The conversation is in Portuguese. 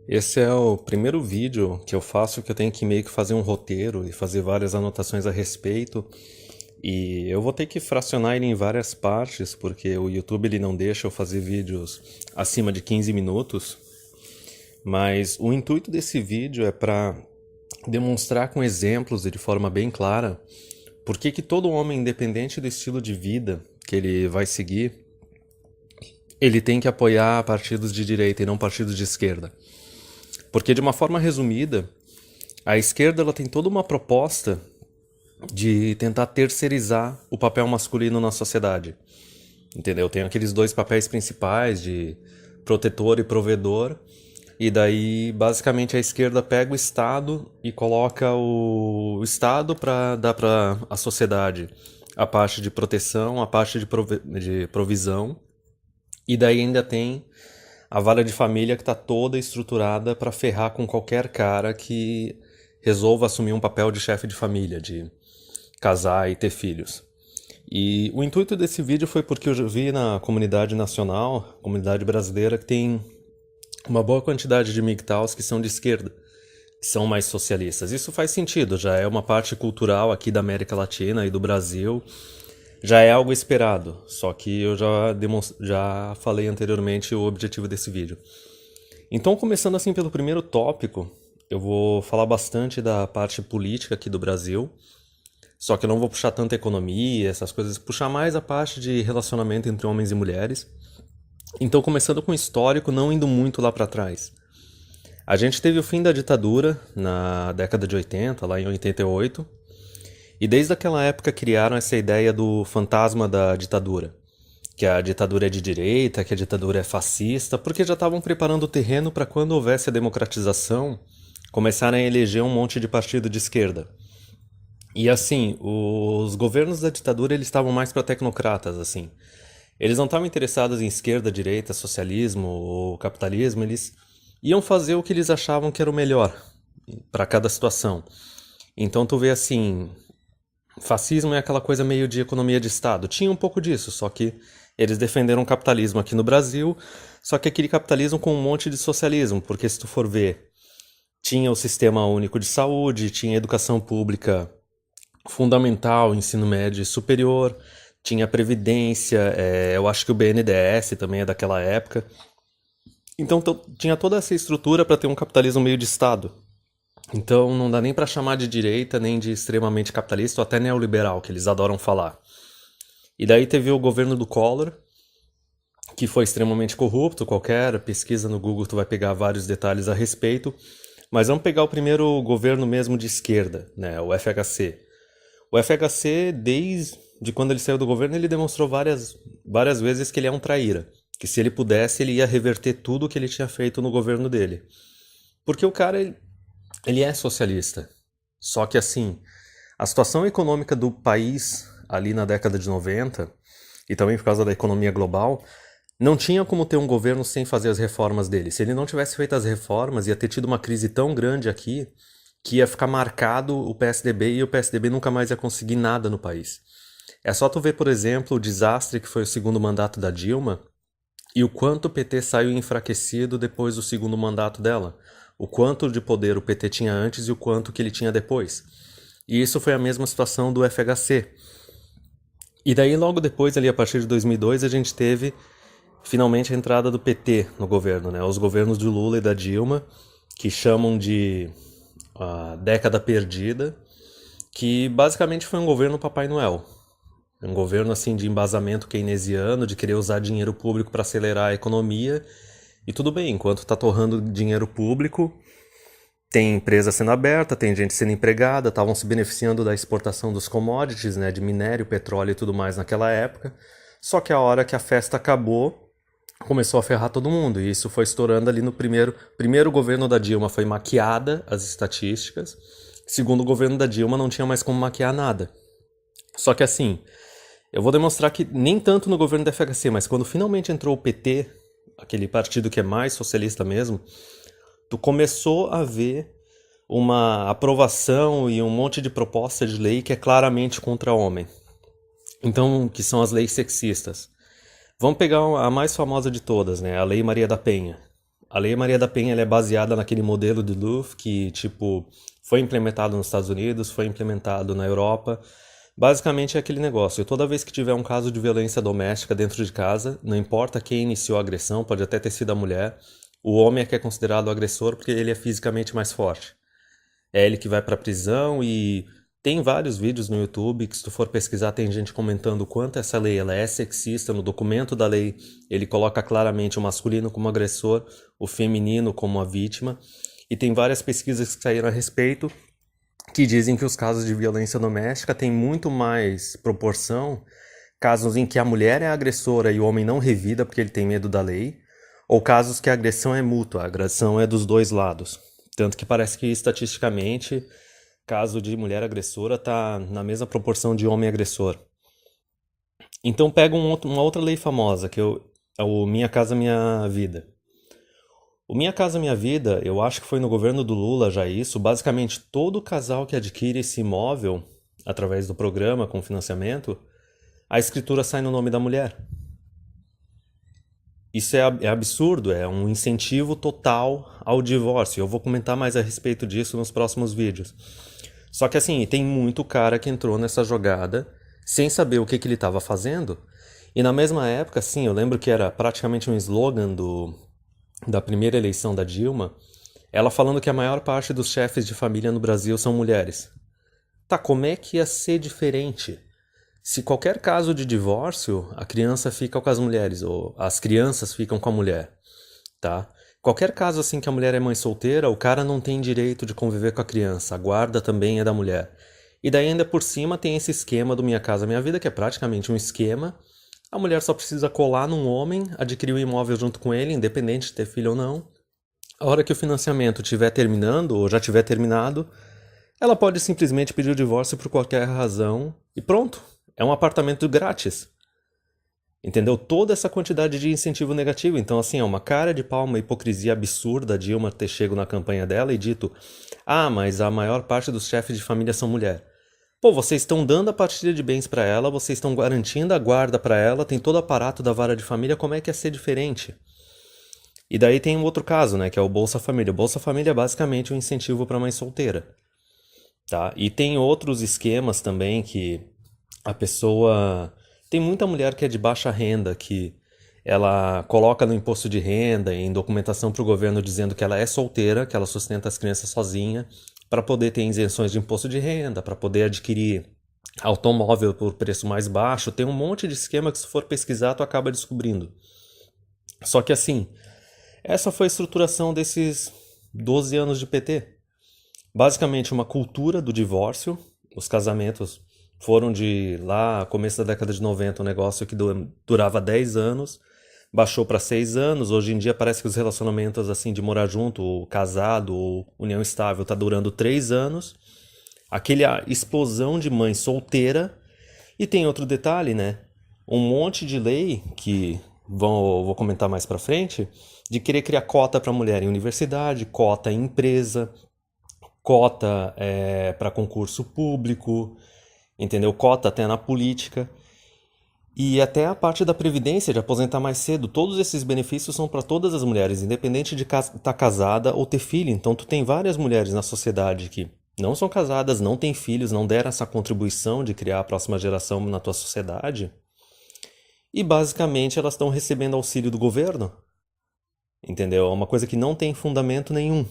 Esse é o primeiro vídeo que eu faço que eu tenho que meio que fazer um roteiro e fazer várias anotações a respeito. E eu vou ter que fracionar ele em várias partes, porque o YouTube ele não deixa eu fazer vídeos acima de 15 minutos. Mas o intuito desse vídeo é para demonstrar com exemplos e de forma bem clara por que todo homem, independente do estilo de vida que ele vai seguir, ele tem que apoiar partidos de direita e não partidos de esquerda. Porque, de uma forma resumida, a esquerda ela tem toda uma proposta de tentar terceirizar o papel masculino na sociedade. Entendeu? Tem aqueles dois papéis principais de protetor e provedor. E daí, basicamente, a esquerda pega o Estado e coloca o Estado para dar para a sociedade a parte de proteção, a parte de provisão. E daí ainda tem a vara de família que está toda estruturada para ferrar com qualquer cara que resolva assumir um papel de chefe de família, de casar e ter filhos. E o intuito desse vídeo foi porque eu vi na comunidade nacional, comunidade brasileira, que tem uma boa quantidade de MGTOWs que são de esquerda, que são mais socialistas. Isso faz sentido, já é uma parte cultural aqui da América Latina e do Brasil, já é algo esperado, só que eu já falei anteriormente o objetivo desse vídeo. Então, começando assim pelo primeiro tópico, eu vou falar bastante da parte política aqui do Brasil, só que eu não vou puxar tanta economia, essas coisas, puxar mais a parte de relacionamento entre homens e mulheres. Então, começando com o histórico, não indo muito lá para trás. A gente teve o fim da ditadura na década de 80, lá em 88, e desde aquela época criaram essa ideia do fantasma da ditadura, que a ditadura é de direita, que a ditadura é fascista, porque já estavam preparando o terreno para quando houvesse a democratização, começarem a eleger um monte de partido de esquerda. E assim, os governos da ditadura eles estavam mais para tecnocratas, assim. Eles não estavam interessados em esquerda, direita, socialismo ou capitalismo, eles iam fazer o que eles achavam que era o melhor para cada situação. Então tu vê assim, fascismo é aquela coisa meio de economia de Estado. Tinha um pouco disso, só que eles defenderam o capitalismo aqui no Brasil, só que aquele capitalismo com um monte de socialismo, porque se tu for ver, tinha o sistema único de saúde, tinha educação pública fundamental, ensino médio e superior, tinha previdência, eu acho que o BNDES também é daquela época. Então tinha toda essa estrutura para ter um capitalismo meio de Estado. Então não dá nem para chamar de direita, nem de extremamente capitalista ou até neoliberal, que eles adoram falar. E daí teve o governo do Collor, que foi extremamente corrupto. Qualquer pesquisa no Google tu vai pegar vários detalhes a respeito. Mas vamos pegar o primeiro governo mesmo de esquerda, né, o FHC. O FHC, desde quando ele saiu do governo, ele demonstrou várias vezes que ele é um traíra. Que se ele pudesse, ele ia reverter tudo o que ele tinha feito no governo dele. Porque o cara, ele é socialista. Só que assim, a situação econômica do país ali na década de 90, e também por causa da economia global, não tinha como ter um governo sem fazer as reformas dele. Se ele não tivesse feito as reformas, ia ter tido uma crise tão grande aqui que ia ficar marcado o PSDB e o PSDB nunca mais ia conseguir nada no país. É só tu ver, por exemplo, o desastre que foi o segundo mandato da Dilma e o quanto o PT saiu enfraquecido depois do segundo mandato dela. O quanto de poder o PT tinha antes e o quanto que ele tinha depois. E isso foi a mesma situação do FHC. E daí logo depois, ali a partir de 2002, a gente teve finalmente a entrada do PT no governo, né? Os governos de Lula e da Dilma, que chamam de década perdida, que basicamente foi um governo Papai Noel. Um governo assim de embasamento keynesiano, de querer usar dinheiro público para acelerar a economia. E tudo bem, enquanto está torrando dinheiro público, tem empresa sendo aberta, tem gente sendo empregada, estavam se beneficiando da exportação dos commodities, né, de minério, petróleo e tudo mais naquela época. Só que a hora que a festa acabou, começou a ferrar todo mundo. E isso foi estourando ali no primeiro governo da Dilma, foi maquiada as estatísticas. Segundo o governo da Dilma, não tinha mais como maquiar nada. Só que assim, eu vou demonstrar que nem tanto no governo da FHC, mas quando finalmente entrou o PT, aquele partido que é mais socialista mesmo, tu começou a ver uma aprovação e um monte de proposta de lei que é claramente contra o homem. Então, que são as leis sexistas. Vamos pegar a mais famosa de todas, né? A Lei Maria da Penha. A Lei Maria da Penha ela é baseada naquele modelo de Louvre que, tipo, foi implementado nos Estados Unidos, foi implementado na Europa. Basicamente é aquele negócio. Toda vez que tiver um caso de violência doméstica dentro de casa, não importa quem iniciou a agressão, pode até ter sido a mulher, o homem é que é considerado o agressor porque ele é fisicamente mais forte. É ele que vai pra prisão e tem vários vídeos no YouTube que se tu for pesquisar tem gente comentando o quanto essa lei ela é sexista. No documento da lei ele coloca claramente o masculino como agressor, o feminino como a vítima. E tem várias pesquisas que saíram a respeito que dizem que os casos de violência doméstica têm muito mais proporção casos em que a mulher é a agressora e o homem não revida porque ele tem medo da lei, ou casos que a agressão é mútua, a agressão é dos dois lados. Tanto que parece que estatisticamente, caso de mulher agressora tá na mesma proporção de homem agressor. Então pega uma outra lei famosa, é o Minha Casa Minha Vida. O Minha Casa Minha Vida, eu acho que foi no governo do Lula já isso. Basicamente, todo casal que adquire esse imóvel, através do programa com financiamento, a escritura sai no nome da mulher. Isso é absurdo, é um incentivo total ao divórcio. Eu vou comentar mais a respeito disso nos próximos vídeos. Só que assim, tem muito cara que entrou nessa jogada sem saber o que ele estava fazendo. E na mesma época, sim, eu lembro que era praticamente um slogan da primeira eleição da Dilma, ela falando que a maior parte dos chefes de família no Brasil são mulheres. Tá, como é que ia ser diferente? Se qualquer caso de divórcio, a criança fica com as mulheres, ou as crianças ficam com a mulher, tá? Qualquer caso assim que a mulher é mãe solteira, o cara não tem direito de conviver com a criança, a guarda também é da mulher. E daí ainda por cima tem esse esquema do Minha Casa Minha Vida, que é praticamente um esquema. A mulher só precisa colar num homem, adquirir o imóvel junto com ele, independente de ter filho ou não. A hora que o financiamento estiver terminando, ou já tiver terminado, ela pode simplesmente pedir o divórcio por qualquer razão e pronto. É um apartamento grátis. Entendeu? Toda essa quantidade de incentivo negativo. Então, assim, é uma cara de pau, uma hipocrisia absurda a Dilma ter chego na campanha dela e dito: ah, mas a maior parte dos chefes de família são mulher. Pô, vocês estão dando a partilha de bens para ela, vocês estão garantindo a guarda para ela, tem todo o aparato da vara de família, como é que ia ser diferente? E daí tem um outro caso, né, que é o Bolsa Família. O Bolsa Família é basicamente um incentivo para mãe solteira, tá? E tem outros esquemas também que a pessoa... Tem muita mulher que é de baixa renda, que ela coloca no imposto de renda, em documentação para o governo dizendo que ela é solteira, que ela sustenta as crianças sozinha, para poder ter isenções de imposto de renda, para poder adquirir automóvel por preço mais baixo. Tem um monte de esquema que se for pesquisar tu acaba descobrindo. Só que assim, essa foi a estruturação desses 12 anos de PT. Basicamente uma cultura do divórcio. Os casamentos foram de lá, começo da década de 90, um negócio que durava 10 anos, baixou para 6 anos. Hoje em dia parece que os relacionamentos assim de morar junto, ou casado, ou união estável, tá durando 3 anos. Aquela explosão de mãe solteira. E tem outro detalhe, né? Um monte de lei que vou comentar mais pra frente, de querer criar cota para mulher em universidade, cota em empresa, cota para concurso público, entendeu? Cota até na política. E até a parte da previdência, de aposentar mais cedo. Todos esses benefícios são para todas as mulheres, independente de estar casada ou ter filho. Então tu tem várias mulheres na sociedade que não são casadas, não têm filhos, não deram essa contribuição de criar a próxima geração na tua sociedade. E basicamente elas estão recebendo auxílio do governo. Entendeu? É uma coisa que não tem fundamento nenhum.